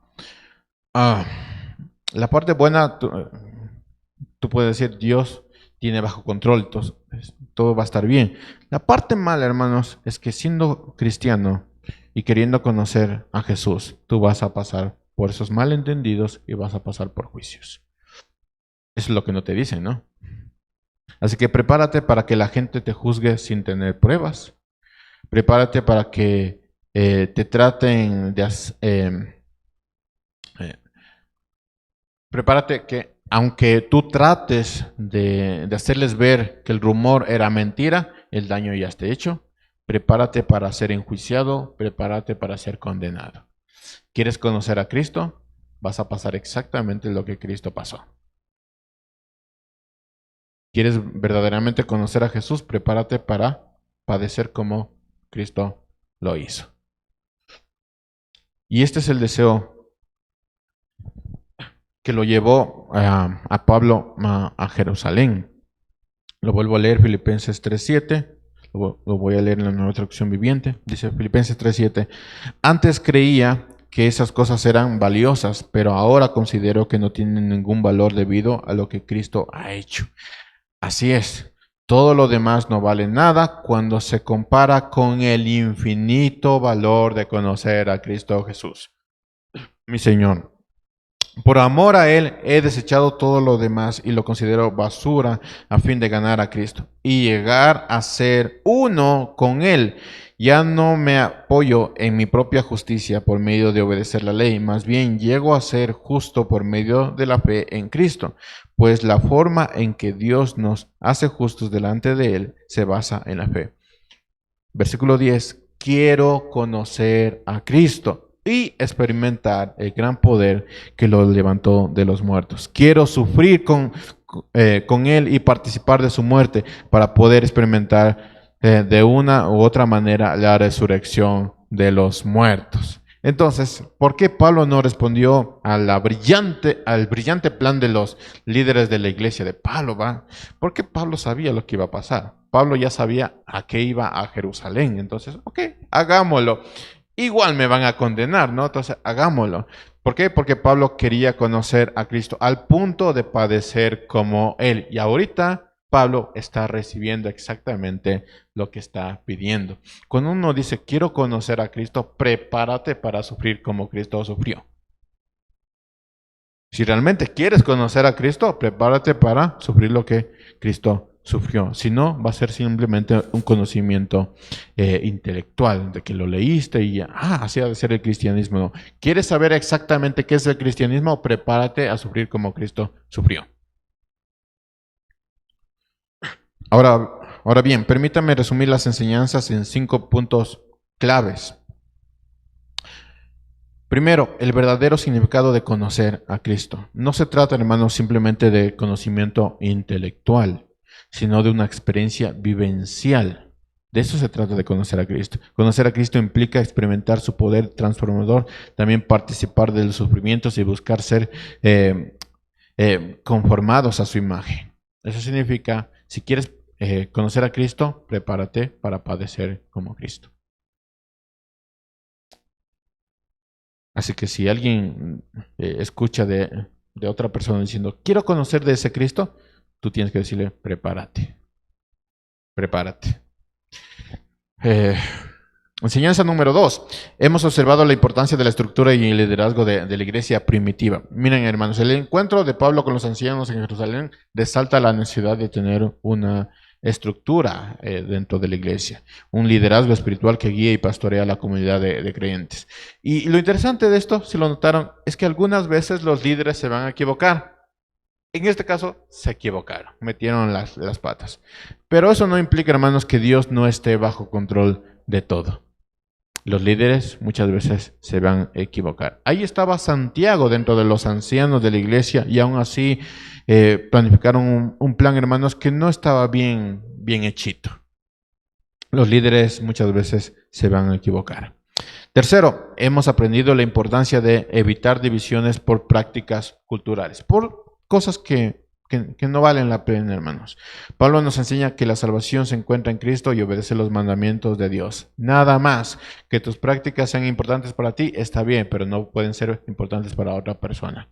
La parte buena, tú tú puedes decir, Dios tiene bajo control, entonces, todo va a estar bien. La parte mala, hermanos, es que siendo cristiano y queriendo conocer a Jesús, tú vas a pasar por esos malentendidos y vas a pasar por juicios. Eso es lo que no te dicen, ¿no? Así que prepárate para que la gente te juzgue sin tener pruebas. Prepárate para que te traten de... prepárate que, aunque tú trates de hacerles ver que el rumor era mentira, el daño ya esté hecho. Prepárate para ser enjuiciado, prepárate para ser condenado. ¿Quieres conocer a Cristo? Vas a pasar exactamente lo que Cristo pasó. ¿Quieres verdaderamente conocer a Jesús? Prepárate para padecer como Cristo lo hizo. Y este es el deseo que lo llevó a Pablo a Jerusalén. Lo vuelvo a leer, Filipenses 3:7. Lo voy a leer en la Nueva Traducción Viviente. Dice Filipenses 3:7. Antes creía que esas cosas eran valiosas, pero ahora considero que no tienen ningún valor debido a lo que Cristo ha hecho. Así es. Todo lo demás no vale nada cuando se compara con el infinito valor de conocer a Cristo Jesús, mi Señor. Por amor a Él he desechado todo lo demás y lo considero basura a fin de ganar a Cristo y llegar a ser uno con Él. Ya no me apoyo en mi propia justicia por medio de obedecer la ley, más bien llego a ser justo por medio de la fe en Cristo, pues la forma en que Dios nos hace justos delante de Él se basa en la fe. Versículo 10. Quiero conocer a Cristo y experimentar el gran poder que lo levantó de los muertos. Quiero sufrir con Él y participar de su muerte para poder experimentar de una u otra manera la resurrección de los muertos. Entonces, ¿por qué Pablo no respondió al brillante plan de los líderes de la iglesia de Pablo? Porque Pablo sabía lo que iba a pasar. Pablo ya sabía a qué iba a Jerusalén. Entonces, ok, hagámoslo. Igual me van a condenar, ¿no? Entonces, hagámoslo. ¿Por qué? Porque Pablo quería conocer a Cristo al punto de padecer como Él. Y ahorita Pablo está recibiendo exactamente lo que está pidiendo. Cuando uno dice, quiero conocer a Cristo, prepárate para sufrir como Cristo sufrió. Si realmente quieres conocer a Cristo, prepárate para sufrir lo que Cristo sufrió. Si no, va a ser simplemente un conocimiento intelectual, de que lo leíste y ya, así ha de ser el cristianismo. No. ¿Quieres saber exactamente qué es el cristianismo? Prepárate a sufrir como Cristo sufrió. Ahora bien, permítame resumir las enseñanzas en 5 puntos claves. Primero, el verdadero significado de conocer a Cristo. No se trata, hermanos, simplemente de conocimiento intelectual, sino de una experiencia vivencial. De eso se trata de conocer a Cristo. Conocer a Cristo implica experimentar su poder transformador, también participar de los sufrimientos y buscar ser conformados a su imagen. Eso significa, si quieres conocer a Cristo, prepárate para padecer como Cristo. Así que si alguien escucha de otra persona diciendo, quiero conocer de ese Cristo, tú tienes que decirle, prepárate. Prepárate. Enseñanza número 2. Hemos observado la importancia de la estructura y el liderazgo de la iglesia primitiva. Miren, hermanos, el encuentro de Pablo con los ancianos en Jerusalén resalta la necesidad de tener una estructura dentro de la iglesia, un liderazgo espiritual que guíe y pastorea a la comunidad de creyentes. Y lo interesante de esto, si lo notaron, es que algunas veces los líderes se van a equivocar. En este caso, se equivocaron, metieron las patas. Pero eso no implica, hermanos, que Dios no esté bajo control de todo. Los líderes muchas veces se van a equivocar. Ahí estaba Santiago dentro de los ancianos de la iglesia y aún así planificaron un plan, hermanos, que no estaba bien hechito. Los líderes muchas veces se van a equivocar. Tercero, hemos aprendido la importancia de evitar divisiones por prácticas culturales, por cosas que no valen la pena, hermanos. Pablo nos enseña que la salvación se encuentra en Cristo y obedece los mandamientos de Dios. Nada más. Que tus prácticas sean importantes para ti, está bien, pero no pueden ser importantes para otra persona.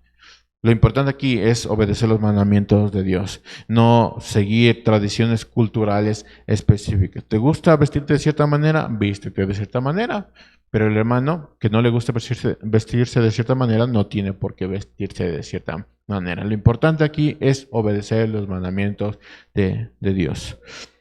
Lo importante aquí es obedecer los mandamientos de Dios, no seguir tradiciones culturales específicas. ¿Te gusta vestirte de cierta manera? Vístete de cierta manera. Pero el hermano que no le gusta vestirse de cierta manera no tiene por qué vestirse de cierta manera. Lo importante aquí es obedecer los mandamientos de Dios.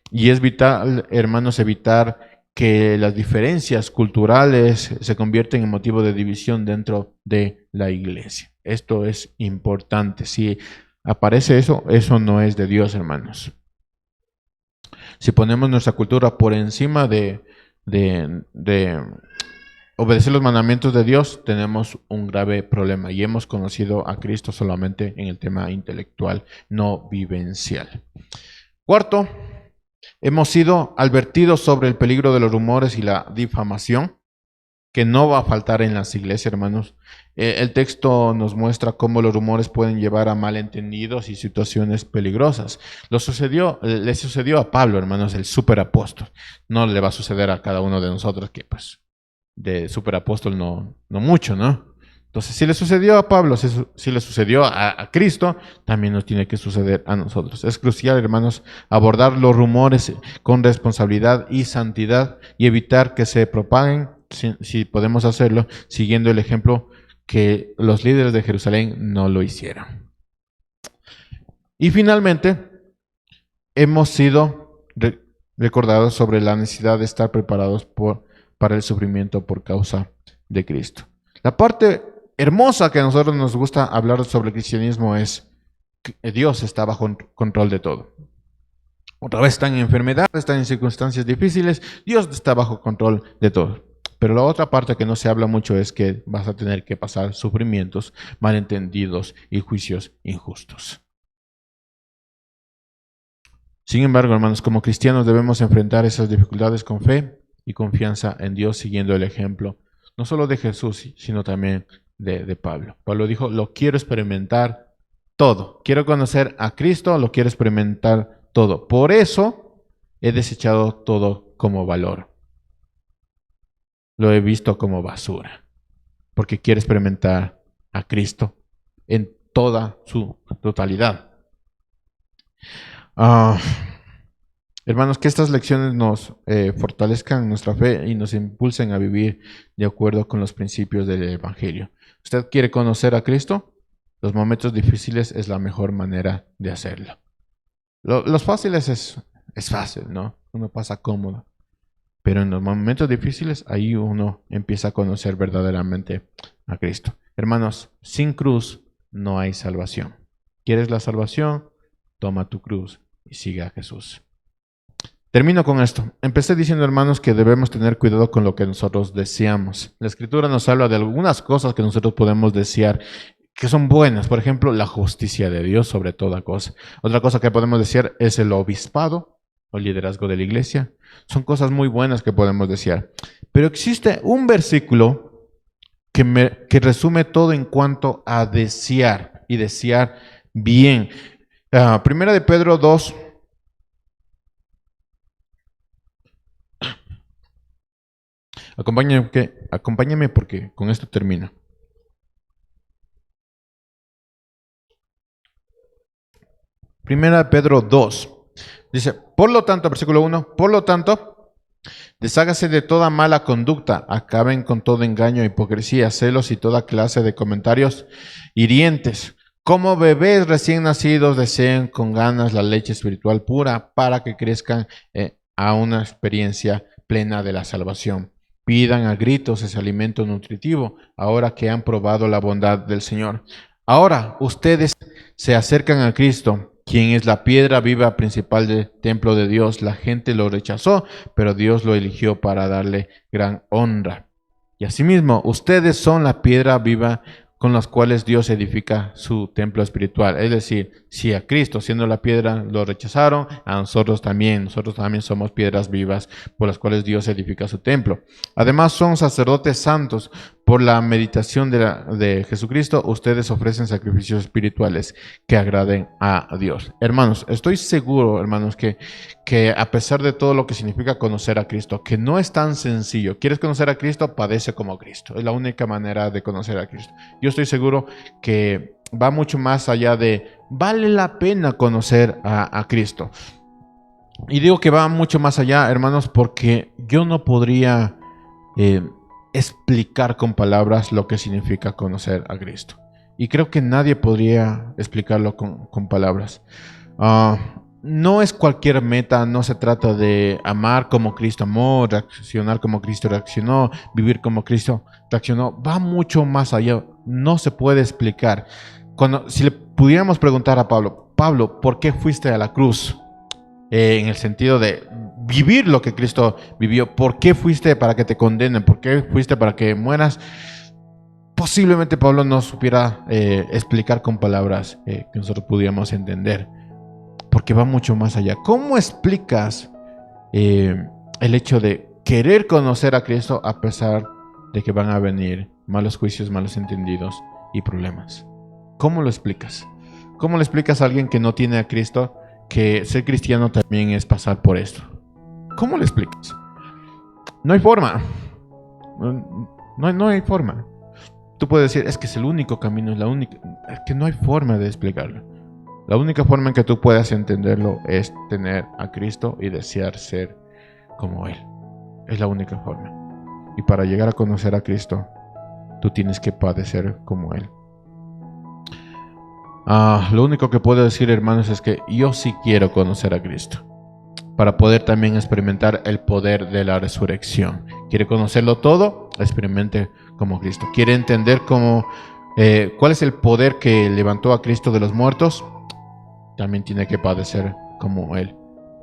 Y es vital, hermanos, evitar que las diferencias culturales se convierten en motivo de división dentro de la iglesia. Esto es importante. Si aparece eso, eso no es de Dios, hermanos. Si ponemos nuestra cultura por encima de obedecer los mandamientos de Dios, tenemos un grave problema y hemos conocido a Cristo solamente en el tema intelectual, no vivencial. Cuarto, hemos sido advertidos sobre el peligro de los rumores y la difamación, que no va a faltar en las iglesias, hermanos. El texto nos muestra cómo los rumores pueden llevar a malentendidos y situaciones peligrosas. Le sucedió a Pablo, hermanos, el superapóstol. No le va a suceder a cada uno de nosotros, que pues de superapóstol no mucho, ¿no? Entonces, si le sucedió a Pablo, si le sucedió a Cristo, también nos tiene que suceder a nosotros. Es crucial, hermanos, abordar los rumores con responsabilidad y santidad y evitar que se propaguen, si podemos hacerlo, siguiendo el ejemplo que los líderes de Jerusalén no lo hicieron. Y finalmente, hemos sido recordados sobre la necesidad de estar preparados para el sufrimiento por causa de Cristo. La parte hermosa que a nosotros nos gusta hablar sobre el cristianismo es que Dios está bajo control de todo. Otra vez están en enfermedad, están en circunstancias difíciles, Dios está bajo control de todo. Pero la otra parte que no se habla mucho es que vas a tener que pasar sufrimientos, malentendidos y juicios injustos. Sin embargo, hermanos, como cristianos debemos enfrentar esas dificultades con fe y confianza en Dios, siguiendo el ejemplo no solo de Jesús, sino también de Pablo. Pablo dijo, lo quiero experimentar todo. Quiero conocer a Cristo, lo quiero experimentar todo. Por eso he desechado todo como valor. Lo he visto como basura, porque quiero experimentar a Cristo en toda su totalidad. Hermanos, que estas lecciones nos fortalezcan nuestra fe y nos impulsen a vivir de acuerdo con los principios del Evangelio. ¿Usted quiere conocer a Cristo? Los momentos difíciles es la mejor manera de hacerlo. Los fáciles es fácil, ¿no? Uno pasa cómodo. Pero en los momentos difíciles, ahí uno empieza a conocer verdaderamente a Cristo. Hermanos, sin cruz no hay salvación. ¿Quieres la salvación? Toma tu cruz y sigue a Jesús. Termino con esto. Empecé diciendo, hermanos, que debemos tener cuidado con lo que nosotros deseamos. La Escritura nos habla de algunas cosas que nosotros podemos desear, que son buenas. Por ejemplo, la justicia de Dios sobre toda cosa. Otra cosa que podemos desear es el obispado o liderazgo de la iglesia. Son cosas muy buenas que podemos desear. Pero existe un versículo que resume todo en cuanto a desear y desear bien. Primera de Pedro 2. Acompáñame porque con esto termino. Primera de Pedro 2. Dice, por lo tanto, versículo 1, por lo tanto, deshágase de toda mala conducta, acaben con todo engaño, hipocresía, celos y toda clase de comentarios hirientes. Como bebés recién nacidos deseen con ganas la leche espiritual pura para que crezcan a una experiencia plena de la salvación. Pidan a gritos ese alimento nutritivo, ahora que han probado la bondad del Señor. Ahora ustedes se acercan a Cristo, quien es la piedra viva principal del templo de Dios. La gente lo rechazó, pero Dios lo eligió para darle gran honra. Y asimismo, ustedes son la piedra viva con las cuales Dios edifica su templo espiritual. Es decir, si a Cristo, siendo la piedra, lo rechazaron, a nosotros también somos piedras vivas por las cuales Dios edifica su templo. Además, son sacerdotes santos. Por la meditación de Jesucristo, ustedes ofrecen sacrificios espirituales que agraden a Dios. Hermanos, estoy seguro, hermanos, que a pesar de todo lo que significa conocer a Cristo, que no es tan sencillo. ¿Quieres conocer a Cristo? Padece como Cristo. Es la única manera de conocer a Cristo. Yo estoy seguro que va mucho más allá de vale la pena conocer a Cristo. Y digo que va mucho más allá, hermanos, porque yo no podría explicar con palabras lo que significa conocer a Cristo. Y creo que nadie podría explicarlo con palabras. No es cualquier meta, no se trata de amar como Cristo amó, reaccionar como Cristo reaccionó, vivir como Cristo reaccionó. Va mucho más allá, no se puede explicar. Si le pudiéramos preguntar a Pablo, Pablo, ¿por qué fuiste a la cruz? En el sentido de vivir lo que Cristo vivió. ¿Por qué fuiste para que te condenen? ¿Por qué fuiste para que mueras? Posiblemente Pablo no supiera explicar con palabras que nosotros pudiéramos entender, porque va mucho más allá. ¿Cómo explicas el hecho de querer conocer a Cristo a pesar de que van a venir malos juicios, malos entendidos y problemas? ¿Cómo lo explicas? ¿Cómo le explicas a alguien que no tiene a Cristo que ser cristiano también es pasar por esto? ¿Cómo le explicas? No hay forma. No hay forma. Tú puedes decir, es que es el único camino, es la única. Es que no hay forma de explicarlo. La única forma en que tú puedas entenderlo es tener a Cristo y desear ser como Él. Es la única forma. Y para llegar a conocer a Cristo, tú tienes que padecer como Él. Lo único que puedo decir, hermanos, es que yo sí quiero conocer a Cristo para poder también experimentar el poder de la resurrección. ¿Quiere conocerlo todo? Experimente como Cristo. ¿Quiere entender cuál es el poder que levantó a Cristo de los muertos? También tiene que padecer como Él.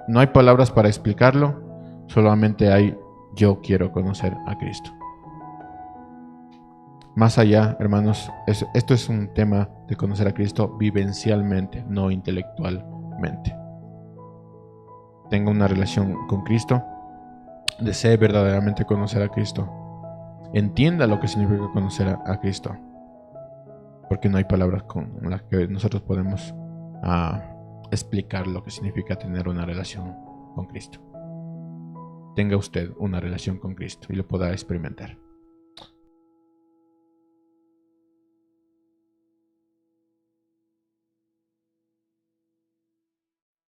No hay palabras para explicarlo, solamente hay yo quiero conocer a Cristo. Más allá, hermanos, esto es un tema de conocer a Cristo vivencialmente, no intelectualmente. Tenga una relación con Cristo, desee verdaderamente conocer a Cristo, entienda lo que significa conocer a Cristo, porque no hay palabras con las que nosotros podemos explicar lo que significa tener una relación con Cristo. Tenga usted una relación con Cristo y lo pueda experimentar.